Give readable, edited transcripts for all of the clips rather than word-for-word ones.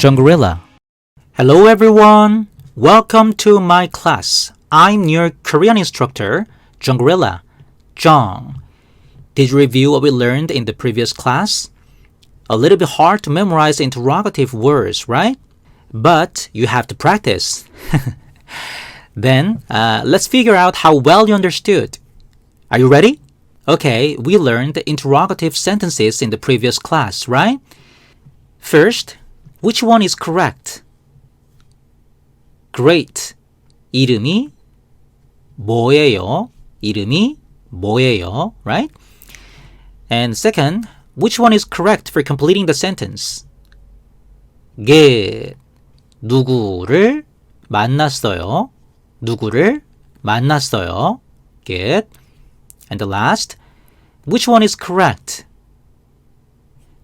Jeongrila. Hello everyone! Welcome to my class. I'm your Korean instructor, Jeongrila, Jong. Did you review what we learned in the previous class? A little bit hard to memorize interrogative words, right? But you have to practice. Then, let's figure out how well you understood. Are you ready? Okay, we learned the interrogative sentences in the previous class, right? First, which one is correct? Great. 이름이 뭐예요? 이름이 뭐예요? Right? And second, which one is correct for completing the sentence? Good. 누구를 만났어요? 누구를 만났어요? Good. And the last, which one is correct?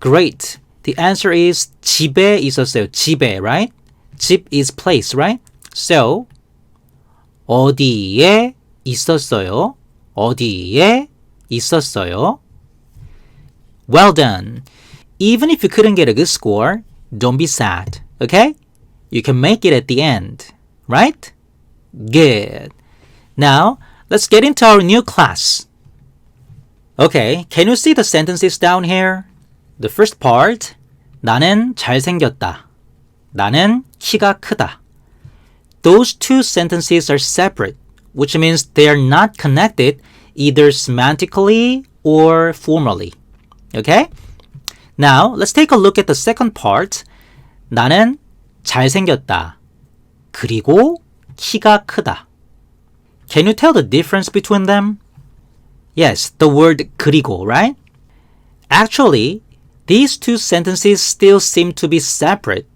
Great. The answer is 집에 있었어요. 집에, right? 집 is place, right? So, 어디에 있었어요? 어디에 있었어요? Well done. Even if you couldn't get a good score, don't be sad, okay? You can make it at the end, right? Good. Now, let's get into our new class. Okay, can you see the sentences down here? The first part, 나는 잘생겼다. 나는 키가 크다. Those two sentences are separate, which means they are not connected either semantically or formally. Okay? Now, let's take a look at the second part. 나는 잘생겼다. 그리고 키가 크다. Can you tell the difference between them? Yes, the word 그리고, right? Actually, these two sentences still seem to be separate.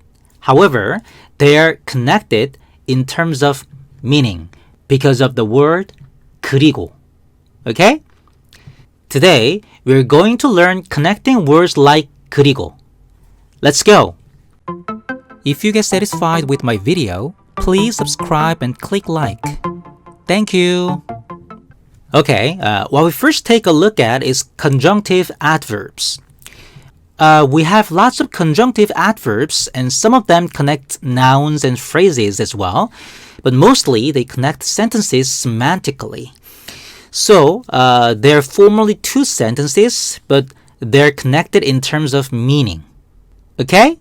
However, they are connected in terms of meaning because of the word 그리고. Okay? Today, we're going to learn connecting words like 그리고. Let's go! If you get satisfied with my video, please subscribe and click like. Thank you! Okay, what we first take a look at is conjunctive adverbs. We have lots of conjunctive adverbs, and some of them connect nouns and phrases as well, but mostly they connect sentences semantically. So, they're formally two sentences, but they're connected in terms of meaning. Okay?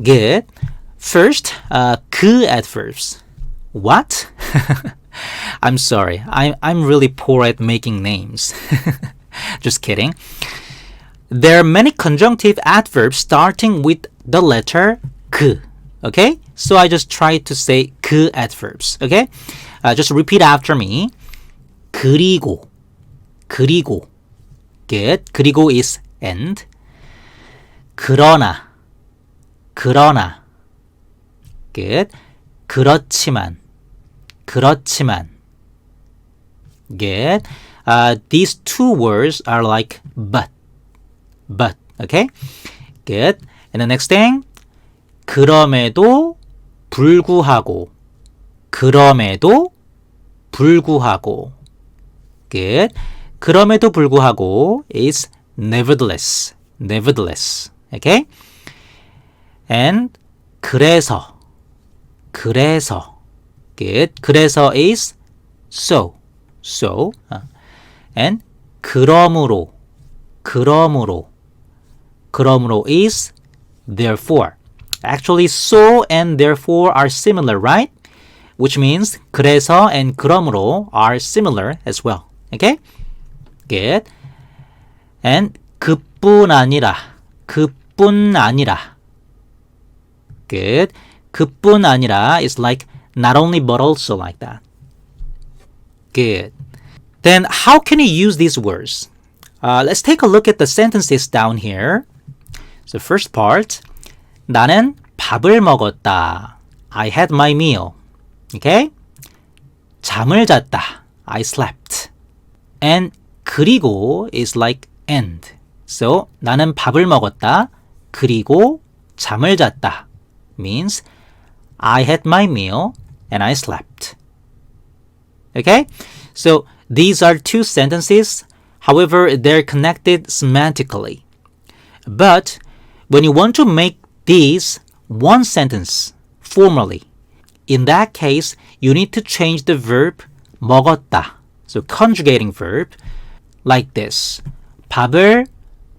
Good. First, 그 adverbs. What? I'm sorry. I'm really poor at making names. Just kidding. There are many conjunctive adverbs starting with the letter 그. Okay? So I just try to say 그 adverbs. Okay? Just repeat after me. 그리고. 그리고. Good. 그리고 is and. 그러나. 그러나. Good. 그렇지만. 그렇지만. Good. These two words are like but. But, okay? Good. And the next thing, 그럼에도 불구하고. 그럼에도 불구하고. Good. 그럼에도 불구하고 is nevertheless. Nevertheless. Okay? And 그래서. 그래서. Good. 그래서 is so. So. And 그러므로. 그러므로. 그러므로 is therefore. Actually, so and therefore are similar, right? Which means 그래서 and 그러므로 are similar as well. Okay? Good. And 그뿐 아니라. 그뿐 아니라. Good. 그뿐 아니라 is like not only but also like that. Good. Then how can you use these words? Let's take a look at the sentences down here. So first part, 나는 밥을 먹었다. I had my meal. Okay? 잠을 잤다. I slept. And 그리고 is like and. So 나는 밥을 먹었다. 그리고 잠을 잤다. Means I had my meal and I slept. Okay? So these are two sentences. However, they're connected semantically. But when you want to make these one sentence formally. In that case, you need to change the verb 먹었다. So conjugating verb like this. 밥을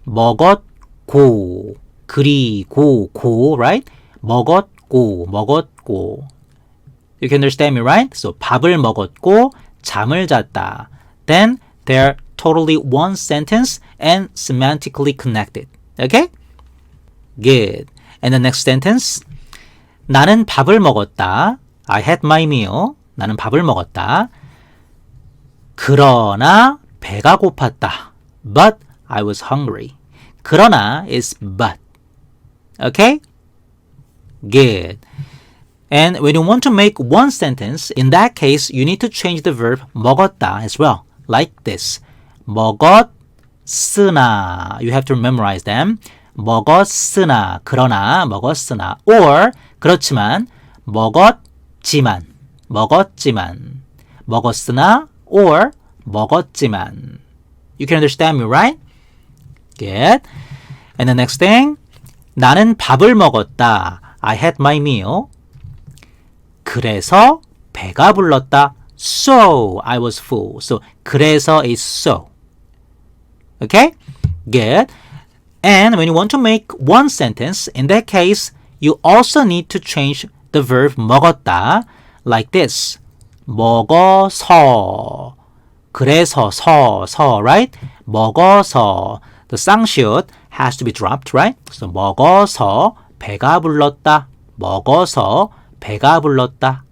먹었고 그리고 고, right? 먹었고. You can understand me, right? So 밥을 먹었고 잠을 잤다. Then they're totally one sentence and semantically connected. Okay? Good. And the next sentence. 나는 밥을 먹었다. I had my meal. 나는 밥을 먹었다. 그러나 배가 고팠다. But I was hungry. 그러나 is but. Okay? Good. And when you want to make one sentence, in that case, you need to change the verb 먹었다 as well. Like this. 먹었으나. You have to memorize them. 먹었으나. 그러나 먹었으나. Or 그렇지만 먹었지만. 먹었으나 or 먹었지만. You can understand me, right? Good. And the next thing. 나는 밥을 먹었다. I had my meal. 그래서 배가 불렀다. So I was full. So 그래서 is so. Okay? Good. And when you want to make one sentence, in that case, you also need to change the verb 먹었다 like this. 먹어서. 그래서 서, right? 먹어서. The 쌍시옷 has to be dropped, right? So 먹어서 배가 불렀다. 먹어서 배가 불렀다.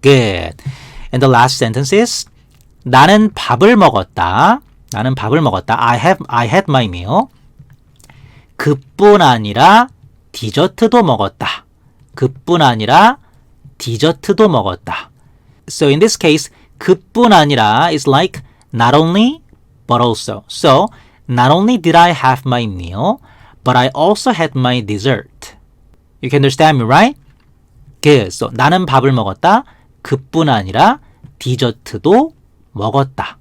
Good. And the last sentence is 나는 밥을 먹었다. 나는 밥을 먹었다. I had my meal. 그뿐 아니라 디저트도 먹었다. 그뿐 아니라 디저트도 먹었다. So in this case, 그뿐 아니라 is like not only but also. So not only did I have my meal, but I also had my dessert. You can understand me, right? Good. So 나는 밥을 먹었다. 그뿐 아니라 디저트도 먹었다.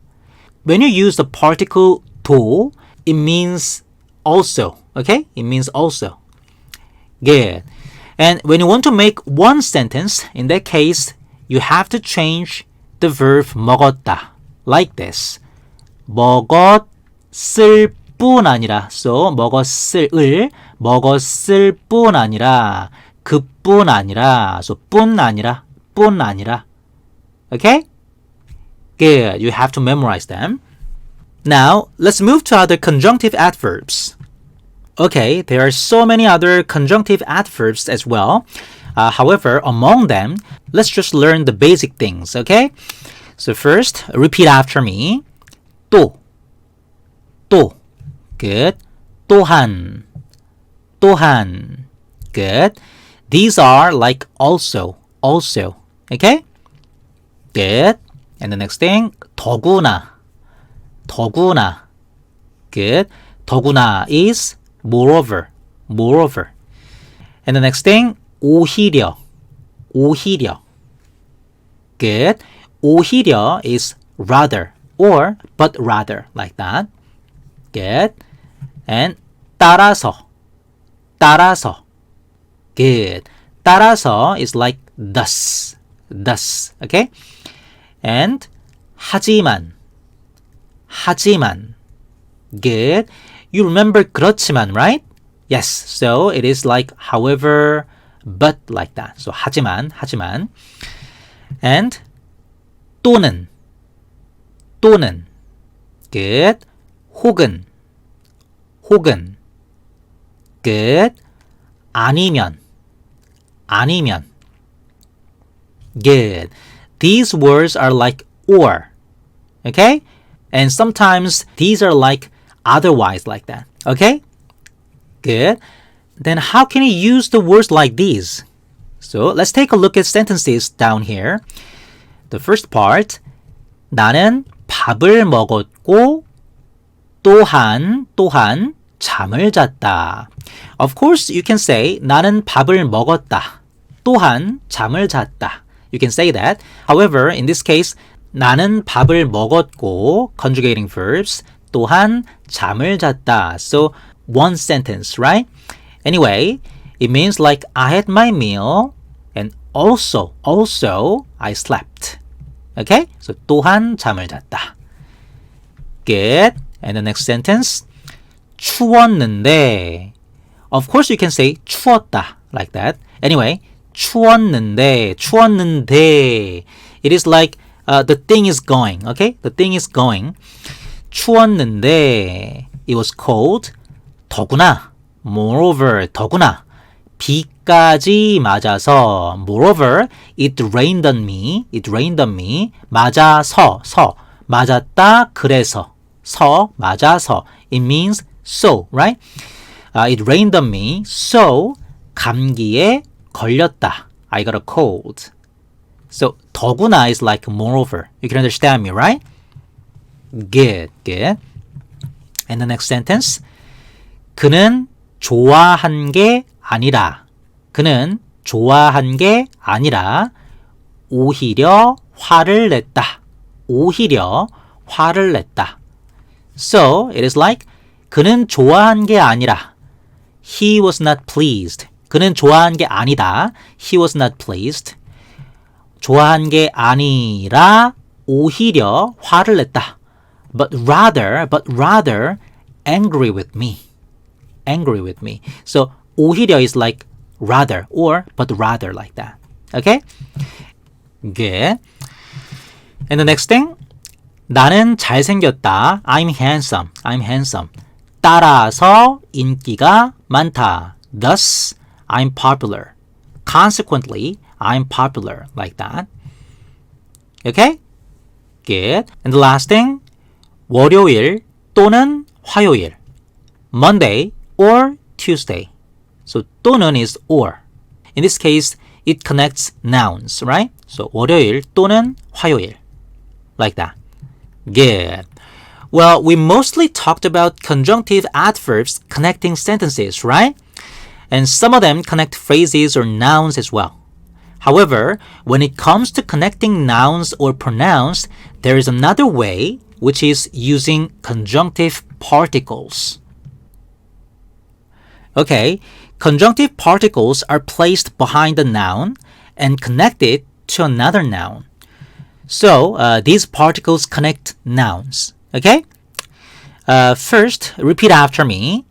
When you use the particle 도, it means also. Okay? It means also. Good. And when you want to make one sentence, in that case, you have to change the verb 먹었다. Like this. 먹었을 뿐 아니라. So 먹었을 뿐 아니라 그뿐 아니라. So 뿐 아니라. Okay? Good. You have to memorize them. Now, let's move to other conjunctive adverbs. Okay, there are so many other conjunctive adverbs as well. However, among them, let's just learn the basic things, okay? So first, repeat after me. 또. Good. 또한. Good. These are like also. Okay? Good. And the next thing, 더구나. Good. 더구나 is moreover. And the next thing, 오히려. Good. 오히려 is rather or but rather, like that. Good. And 따라서. Good. 따라서 is like thus. Okay? And 하지만. Good. You remember 그렇지만, right? Yes. So it is like however, but like that. So 하지만. And 또는. Good. 혹은. Good. 아니면. Good. These words are like or. Okay? And sometimes these are like otherwise, like that. Okay? Good. Then how can you use the words like these? So let's take a look at sentences down here. The first part. 나는 밥을 먹었고 또한 잠을 잤다. Of course, you can say 나는 밥을 먹었다. 또한 잠을 잤다. You can say that. However, in this case, 나는 밥을 먹었고 conjugating verbs 또한 잠을 잤다. So one sentence, right? Anyway, it means like I had my meal and also I slept. Okay? So 또한 잠을 잤다. Good. And the next sentence. 추웠는데. Of course you can say 추웠다 like that. Anyway, 추웠는데. It is like the thing is going. Okay? The thing is going. 추웠는데. It was cold. 더구나. Moreover, 더구나. 비까지 맞아서. Moreover, it rained on me. 맞아서. 맞았다. 그래서. 맞아서. It means so, right? It rained on me. So, 감기에 걸렸다. I got a cold. So, 더구나 is like moreover. You can understand me, right? Good. And the next sentence. 그는 좋아한 게 아니라. 그는 좋아한 게 아니라 오히려 화를 냈다. So, it is like 그는 좋아한 게 아니라 he was not pleased. 그는 좋아한 게 아니다. He was not pleased. 좋아한 게 아니라 오히려 화를 냈다. But rather angry with me. So 오히려 is like rather or but rather like that. Okay? Good. And the next thing. 나는 잘생겼다. I'm handsome. 따라서 인기가 많다. Thus, I'm popular. Consequently, I'm popular. Like that. Okay? Good. And the last thing. 월요일 또는 화요일. Monday or Tuesday. So 또는 is or. In this case, it connects nouns, right? So 월요일 또는 화요일. Like that. Good. Well, we mostly talked about conjunctive adverbs connecting sentences, right? And some of them connect phrases or nouns as well. However, when it comes to connecting nouns or pronouns, there is another way, which is using conjunctive particles. Okay, conjunctive particles are placed behind the noun and connected to another noun. So, these particles connect nouns. Okay? First, repeat after me.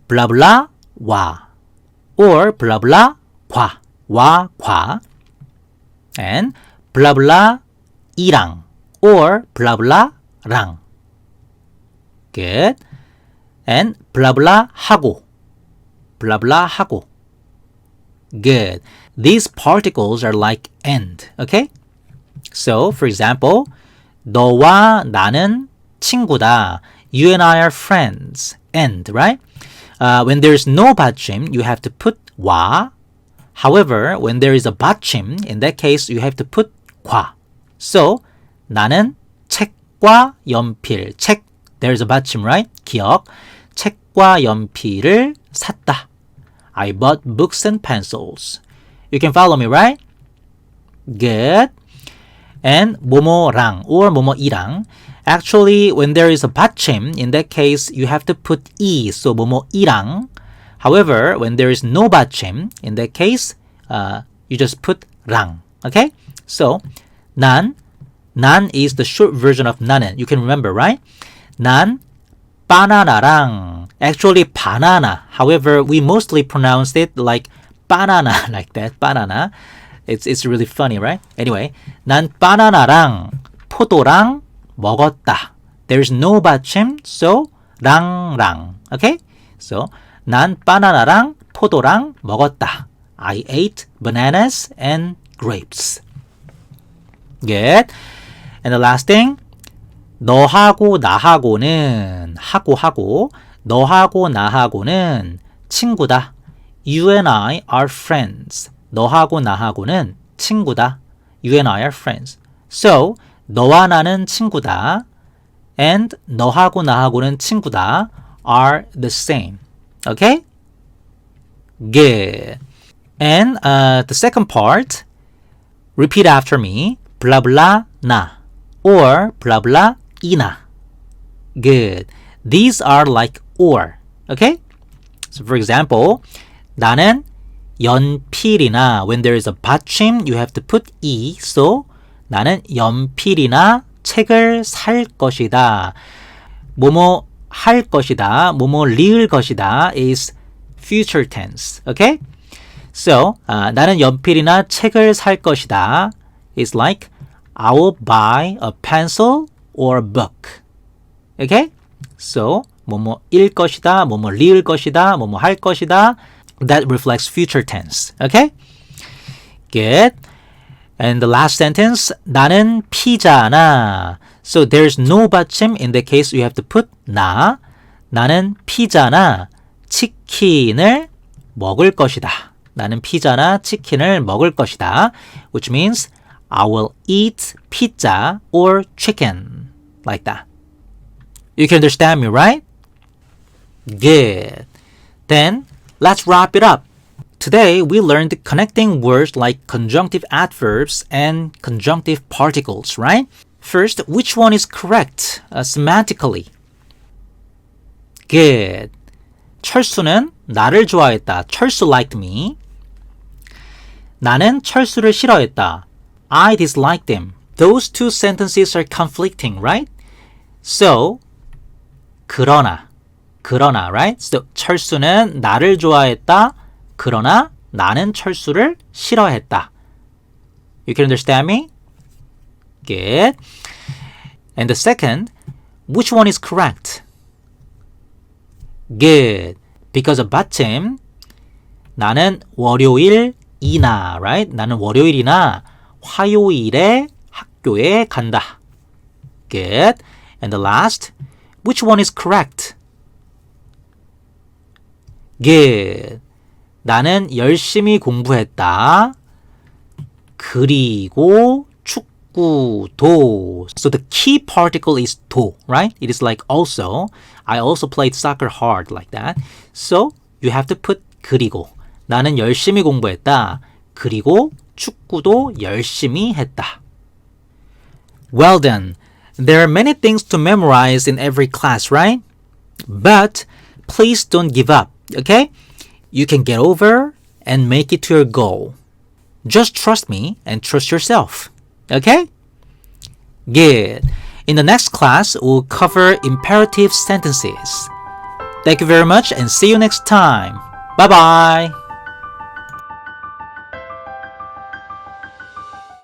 Blah blah 와. Or blah blah 과. 와, 과. And blah blah 이랑. Or blah blah 랑. Good. And blah blah 하고. Blah blah 하고. Good. These particles are like and. Okay? So, for example, 너와 나는 친구다. You and I are friends. And, right? When there's no 받침, you have to put 와. However, when there is a 받침, in that case, you have to put 과. So, 나는 책과 연필. 책, there's a 받침, right? 기억. 책과 연필을 샀다. I bought books and pencils. You can follow me, right? Good. And 뭐뭐랑 or 뭐뭐이랑. Actually, when there is a 받침, in that case, you have to put 이, so 뭐뭐이랑. However, when there is no 받침, in that case, you just put 랑. Okay? So, 난 is the short version of 나는. You can remember, right? 난 바나나랑. Actually, banana. However, we mostly pronounce it like banana, like that, banana. It's really funny, right? Anyway, 난 바나나랑 포도랑 먹었다. There's no 받침, so 랑. Okay? So, 난 바나나랑 포도랑 먹었다. I ate bananas and grapes. Good. And the last thing. 너하고 나하고는 너하고 나하고는 친구다. You and I are friends. 너하고 나하고는 친구다. You and I are friends. So, 너와 나는 친구다. And 너하고 나하고는 친구다 are the same. Okay? Good. And the second part, repeat after me. Blah blah 나 or blah blah 이나. Good. These are like or. Okay? So for example, 나는 연필이나 when there is a 받침 you have to put 이. So 나는 연필이나 책을 살 것이다. 뭐뭐 할 것이다. 뭐뭐 리을 것이다 is future tense. Okay? So 나는 연필이나 책을 살 것이다 is like I will buy a pencil or a book. Okay? So 뭐뭐 일 것이다. 뭐뭐 리을 것이다. 뭐뭐 할 것이다. That reflects future tense. Okay? Good. And the last sentence, 나는 피자나. So there's no 받침. In that case, you have to put 나. 나는 피자나 치킨을 먹을 것이다. 나는 피자나 치킨을 먹을 것이다. Which means I will eat pizza or chicken. Like that. You can understand me, right? Good. Then, let's wrap it up. Today, we learned connecting words like conjunctive adverbs and conjunctive particles, right? First, which one is correct semantically? Good. 철수는 나를 좋아했다. 철수 liked me. 나는 철수를 싫어했다. I disliked him. Those two sentences are conflicting, right? So, 그러나, right? So, 철수는 나를 좋아했다. 그러나 나는 철수를 싫어했다. You can understand me? Good. And the second, which one is correct? Good. Because of 받침, 나는 월요일이나, right? 나는 월요일이나 화요일에 학교에 간다. Good. And the last, which one is correct? Good. 나는 열심히 공부했다. 그리고 축구도. So the key particle is 도, right? It is like also. I also played soccer hard like that. So you have to put 그리고. 나는 열심히 공부했다. 그리고 축구도 열심히 했다. Well done. There are many things to memorize in every class, right? But please don't give up, okay? You can get over and make it to your goal. Just trust me and trust yourself. Okay? Good. In the next class, we'll cover imperative sentences. Thank you very much and see you next time. Bye-bye.